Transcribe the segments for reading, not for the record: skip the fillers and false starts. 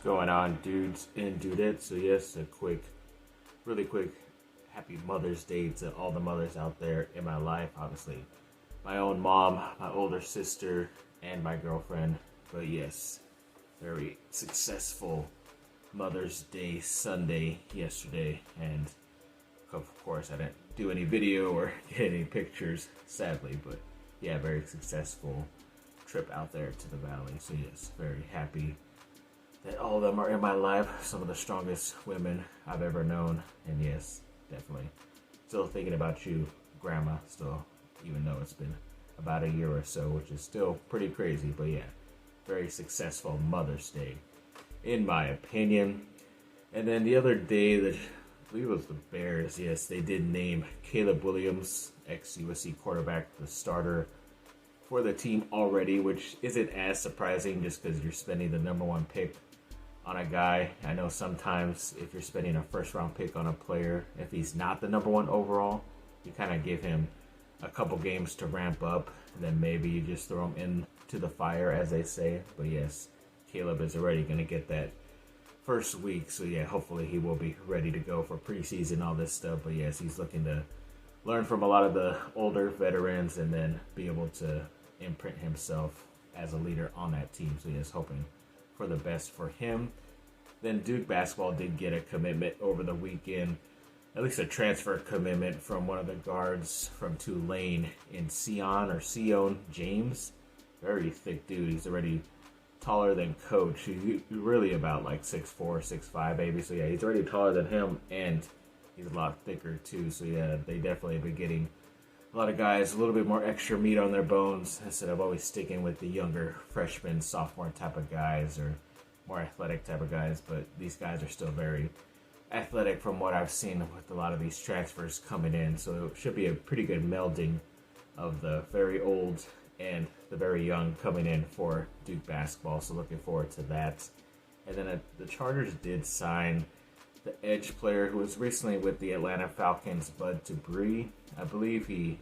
going on, dudes and dudettes? So yes, a really quick happy Mother's Day to all the mothers out there in my life. Obviously, my own mom, my older sister, and my girlfriend. But yes, very successful Mother's Day Sunday yesterday. And of course, I didn't do any video or get any pictures, sadly. But yeah, very successful trip out there to the valley. So yes, very happy that all of them are in my life. Some of the strongest women I've ever known. And yes, definitely still thinking about you, Grandma, still, even though it's been about a year or so, which is still pretty crazy. But yeah, very successful Mother's Day, in my opinion. And then the other day, I believe it was the Bears, yes, they did name Caleb Williams, ex-USC quarterback, the starter for the team already, which isn't as surprising just because you're spending the #1 pick on a guy. I know sometimes if you're spending a first-round pick on a player, if he's not the #1 overall, you kind of give him a couple games to ramp up, and then maybe you just throw him into the fire, as they say. But yes, Caleb is already going to get that first week, so yeah, hopefully he will be ready to go for preseason, all this stuff. But yes, he's looking to learn from a lot of the older veterans and then be able to imprint himself as a leader on that team. So yes, hoping for the best for him. Then Duke basketball did get a commitment over the weekend, at least a transfer commitment from one of the guards from Tulane in Sion James. Very thick dude. He's already taller than Coach. He's really about like 6'4", 6'5", maybe. So yeah, he's already taller than him, and he's a lot thicker too. So yeah, they definitely have been getting a lot of guys a little bit more extra meat on their bones instead of always sticking with the younger freshman, sophomore type of guys or more athletic type of guys. But these guys are still very athletic from what I've seen with a lot of these transfers coming in. So it should be a pretty good melding of the very old and the very young coming in for Duke basketball. So looking forward to that. And then the Chargers did sign the edge player who was recently with the Atlanta Falcons, Bud Dupree. I believe he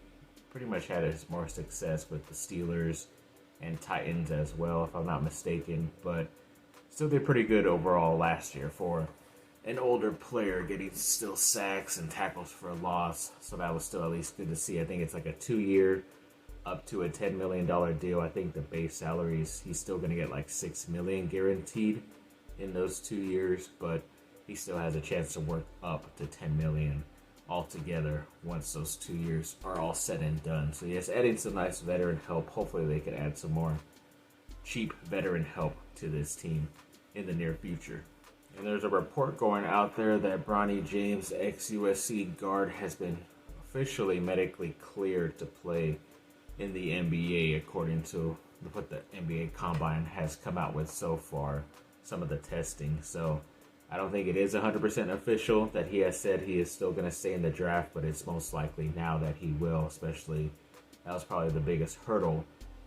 pretty much had his more success with the Steelers and Titans as well, if I'm not mistaken. But still did pretty good overall last year for an older player, getting still sacks and tackles for a loss. So that was still at least good to see. I think it's like a 2-year, up to a $10 million deal. I think the base salaries, he's still going to get like $6 million guaranteed in those 2 years, but he still has a chance to work up to $10 million altogether once those 2 years are all said and done. So yes, adding some nice veteran help. Hopefully they can add some more cheap veteran help to this team in the near future. And there's a report going out there that Bronny James, ex-USC guard, has been officially medically cleared to play in the NBA, according to what the NBA Combine has come out with so far, some of the testing. So I don't think it is 100% official that he has said he is still going to stay in the draft, but it's most likely now that he will, especially that was probably the biggest hurdle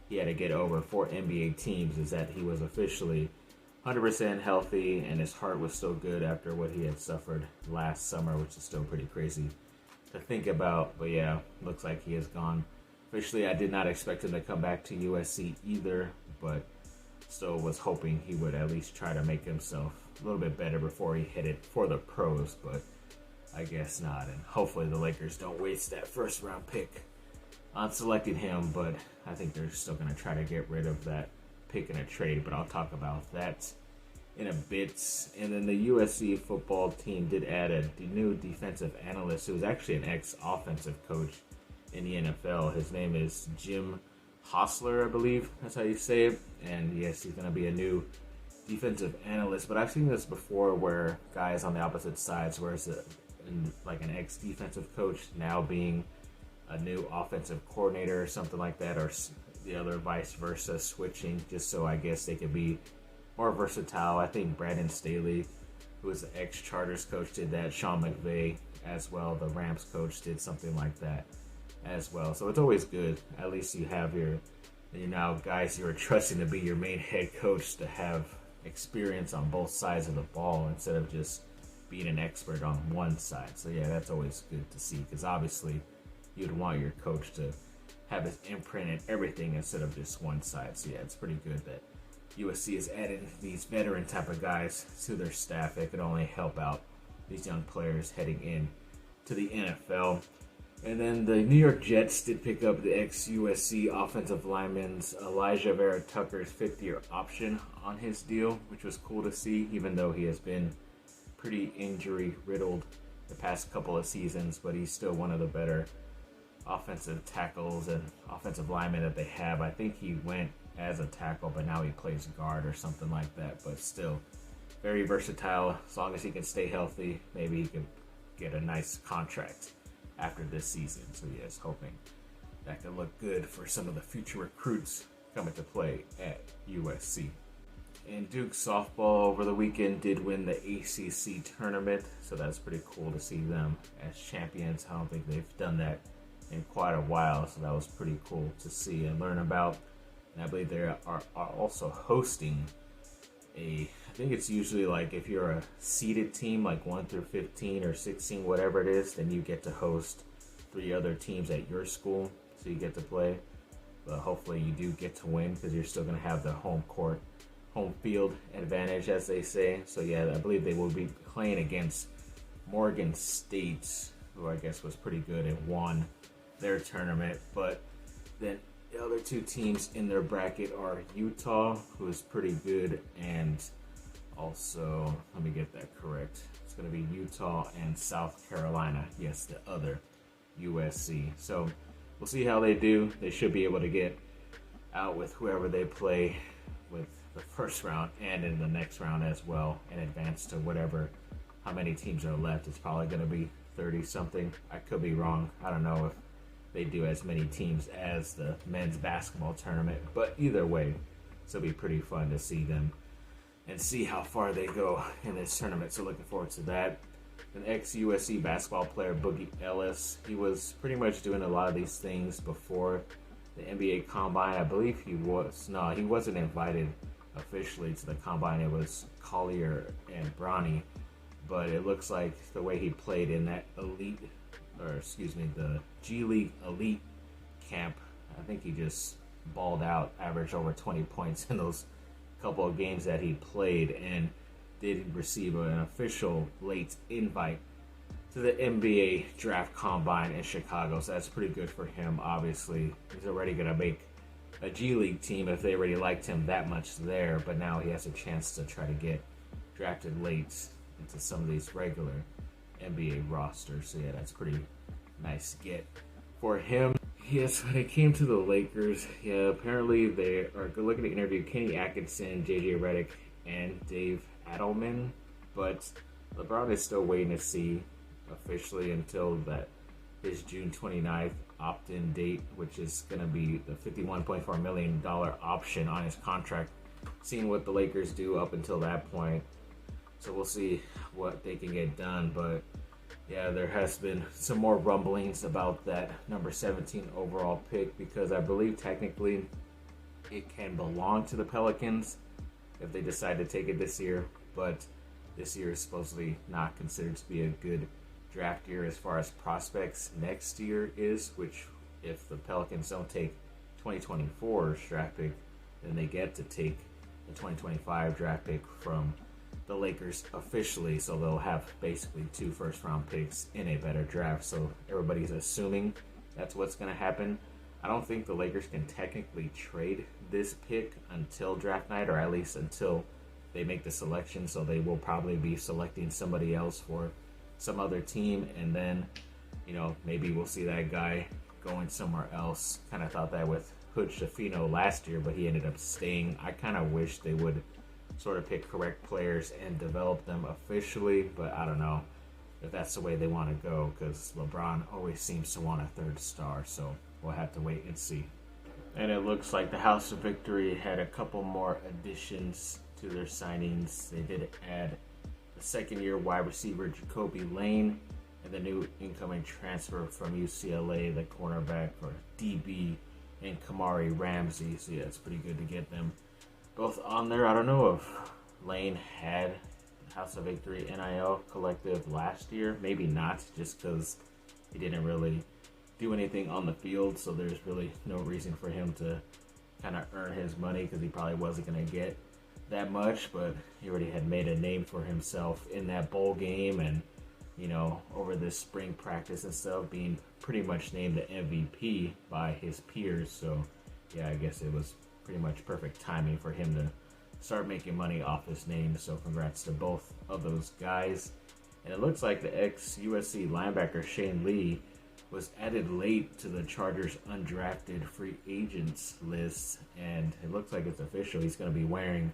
he had to get over for NBA teams, is that he was officially 100% healthy and his heart was still good after what he had suffered last summer, which is still pretty crazy to think about. But yeah, looks like he is gone. Officially, I did not expect him to come back to USC either, but still was hoping he would at least try to make himself a little bit better before he headed for the pros, but I guess not. And hopefully the Lakers don't waste that first round pick on selecting him, but I think they're still going to try to get rid of that pick in a trade, but I'll talk about that in a bit. And then the USC football team did add a new defensive analyst who was actually an ex-offensive coach in the NFL. His name is Jim Hostler, I believe that's how you say it. And yes, he's going to be a new defensive analyst. But I've seen this before where guys on the opposite sides, where it's like an ex-defensive coach now being a new offensive coordinator or something like that, or the other vice versa, switching, just so I guess they could be more versatile. I think Brandon Staley, who was the ex-Chargers coach, did that. Sean McVay as well, the Rams coach, did something like that as well. So it's always good. At least you have your, guys you're trusting to be your main head coach to have experience on both sides of the ball instead of just being an expert on one side. So yeah, that's always good to see, because obviously you'd want your coach to have his imprint in everything instead of just one side. So yeah, it's pretty good that USC is adding these veteran type of guys to their staff that could only help out these young players heading in to the NFL. And then the New York Jets did pick up the ex-USC offensive lineman's Elijah Vera-Tucker's 5th-year option on his deal, which was cool to see, even though he has been pretty injury-riddled the past couple of seasons, but he's still one of the better offensive tackles and offensive linemen that they have. I think he went as a tackle, but now he plays guard or something like that, but still very versatile. As long as he can stay healthy, maybe he can get a nice contract after this season. So yes, hoping that could look good for some of the future recruits coming to play at USC. And Duke softball over the weekend did win the ACC tournament, so that's pretty cool to see them as champions. I don't think they've done that in quite a while, so that was pretty cool to see and learn about. And I believe they are also hosting I think it's usually like if you're a seeded team, like 1 through 15 or 16, whatever it is, then you get to host 3 other teams at your school, so you get to play. But hopefully you do get to win, because you're still going to have the home field advantage, as they say. So yeah, I believe they will be playing against Morgan State, who I guess was pretty good and won their tournament. But then the other 2 teams in their bracket are Utah, who is pretty good, and also, let me get that correct, it's going to be Utah and South Carolina. Yes, the other USC. So we'll see how they do. They should be able to get out with whoever they play with the first round and in the next round as well, and advance to how many teams are left. It's probably going to be 30 something. I could be wrong. I don't know if they do as many teams as the men's basketball tournament, but either way, it'll be pretty fun to see them and see how far they go in this tournament. So looking forward to that. An ex-USC basketball player, Boogie Ellis, he was pretty much doing a lot of these things before the NBA Combine. I believe he wasn't invited officially to the Combine. It was Collier and Bronny, but it looks like the way he played in that the G League Elite camp, I think he just balled out, averaged over 20 points in those couple of games that he played, and did receive an official late invite to the NBA Draft Combine in Chicago. So that's pretty good for him. Obviously, he's already going to make a G League team if they already liked him that much there, but now he has a chance to try to get drafted late into some of these regular NBA rosters. So yeah, that's pretty nice get for him. Yes, when it came to the Lakers, yeah, apparently they are looking to interview Kenny Atkinson, JJ Redick, and Dave Adelman, but LeBron is still waiting to see officially until his June 29th opt-in date, which is going to be the $51.4 million option on his contract, seeing what the Lakers do up until that point. So we'll see what they can get done, but yeah, there has been some more rumblings about that number 17 overall pick, because I believe technically it can belong to the Pelicans if they decide to take it this year, but this year is supposedly not considered to be a good draft year as far as prospects. Next year is, which if the Pelicans don't take 2024's draft pick, then they get to take the 2025 draft pick from the Lakers officially, so they'll have basically 2 first-round picks in a better draft. So everybody's assuming that's what's going to happen. I don't think the Lakers can technically trade this pick until draft night, or at least until they make the selection. So they will probably be selecting somebody else for some other team, and then, maybe we'll see that guy going somewhere else. Kind of thought that with Hood Schifino last year, but he ended up staying. I kind of wish they would sort of pick correct players and develop them officially, but I don't know if that's the way they want to go, because LeBron always seems to want a 3rd star, so we'll have to wait and see. And it looks like the House of Victory had a couple more additions to their signings. They did add the 2nd-year wide receiver Jacoby Lane, and the new incoming transfer from UCLA, the cornerback or DB, and Kamari Ramsey. So yeah, it's pretty good to get them both on there. I don't know if Lane had House of Victory NIL collective last year. Maybe not, just because he didn't really do anything on the field. So there's really no reason for him to kind of earn his money, because he probably wasn't going to get that much, but he already had made a name for himself in that bowl game and, you know, over this spring practice and stuff, being pretty much named the MVP by his peers. So, yeah, I guess it was pretty much perfect timing for him to start making money off his name. So, congrats to both of those guys. And it looks like the ex-USC linebacker Shane Lee was added late to the Chargers undrafted free agents list, and it looks like it's official. He's going to be wearing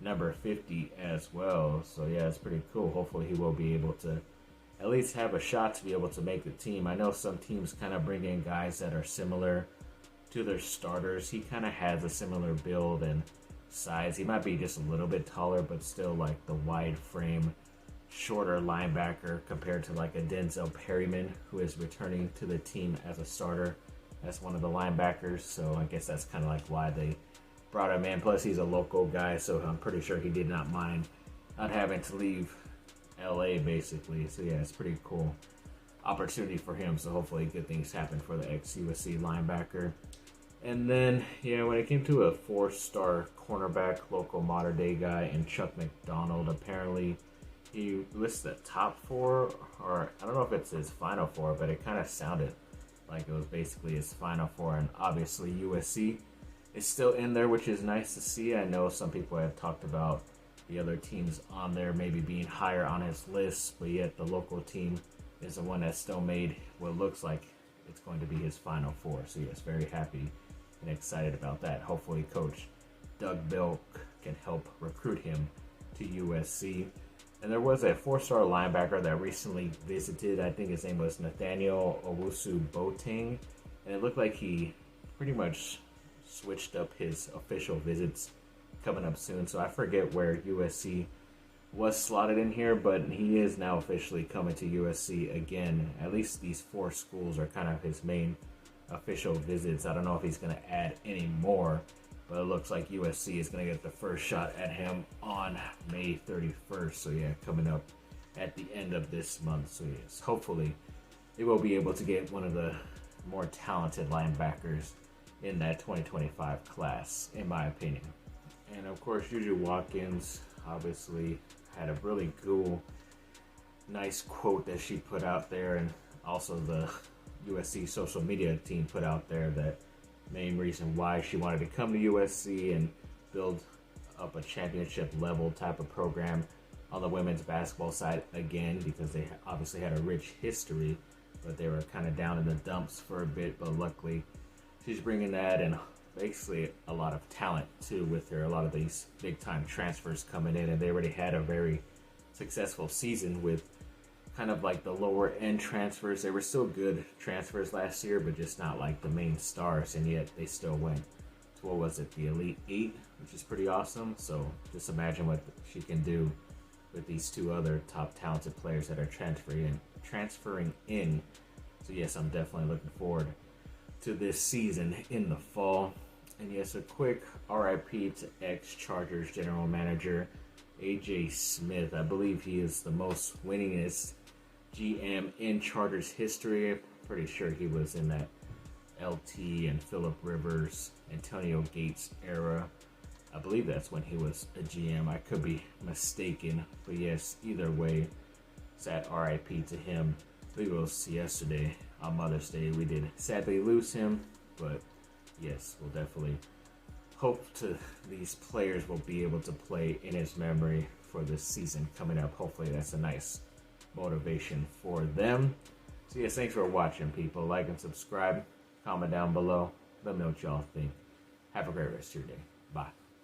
number 50 as well. So yeah, it's pretty cool. Hopefully he will be able to at least have a shot to be able to make the team. I know some teams kind of bring in guys that are similar to their starters. He kind of has a similar build and size. He might be just a little bit taller, but still like the wide frame, shorter linebacker compared to like a Denzel Perryman, who is returning to the team as a starter as one of the linebackers. So I guess that's kind of like why they brought him in. Plus he's a local guy, so I'm pretty sure he did not mind not having to leave LA basically. So yeah, it's pretty cool opportunity for him. So hopefully good things happen for the ex-USC linebacker. And then, yeah, when it came to a 4-star cornerback, local modern day guy, and Chuck McDonald, apparently he lists the top 4, or I don't know if it's his final 4, but it kind of sounded like it was basically his final 4. And obviously USC is still in there, which is nice to see. I know some people have talked about the other teams on there maybe being higher on his list, but yet the local team is the one that still made what looks like it's going to be his final 4. So yes, very happy and excited about that. Hopefully Coach Doug Bilk can help recruit him to USC. And there was a 4-star linebacker that recently visited. I think his name was Nathaniel Owusu-Boateng. And it looked like he pretty much switched up his official visits coming up soon. So I forget where USC was slotted in here, but he is now officially coming to USC again. At least these 4 schools are kind of his main official visits. I don't know if he's going to add any more, but it looks like USC is going to get the first shot at him on May 31st. So yeah, coming up at the end of this month. So yes, hopefully they will be able to get one of the more talented linebackers in that 2025 class, in my opinion. And of course, Juju Watkins obviously had a really cool, nice quote that she put out there, and also the USC social media team put out there that main reason why she wanted to come to USC and build up a championship level type of program on the women's basketball side again, because they obviously had a rich history, but they were kind of down in the dumps for a bit. But luckily she's bringing that, and basically a lot of talent too with her. A lot of these big time transfers coming in, and they already had a very successful season with kind of like the lower end transfers. They were still good transfers last year, but just not like the main stars, and yet they still went to, what was it, the Elite 8, which is pretty awesome. So just imagine what she can do with these 2 other top talented players that are transferring in. So yes, I'm definitely looking forward to this season in the fall. And yes, a quick RIP to ex-Chargers general manager AJ Smith. I believe he is the most winningest GM in Chargers history. I'm pretty sure he was in that LT and Phillip Rivers, Antonio Gates era. I believe that's when he was a GM. I could be mistaken, but yes, either way, sad RIP to him. I believe it was yesterday on Mother's Day. We did sadly lose him, but yes, we'll definitely hope these players will be able to play in his memory for this season coming up. Hopefully that's a nice motivation for them. So yes, thanks for watching, people. Like and subscribe, comment down below, let me know what y'all think. Have a great rest of your day. Bye.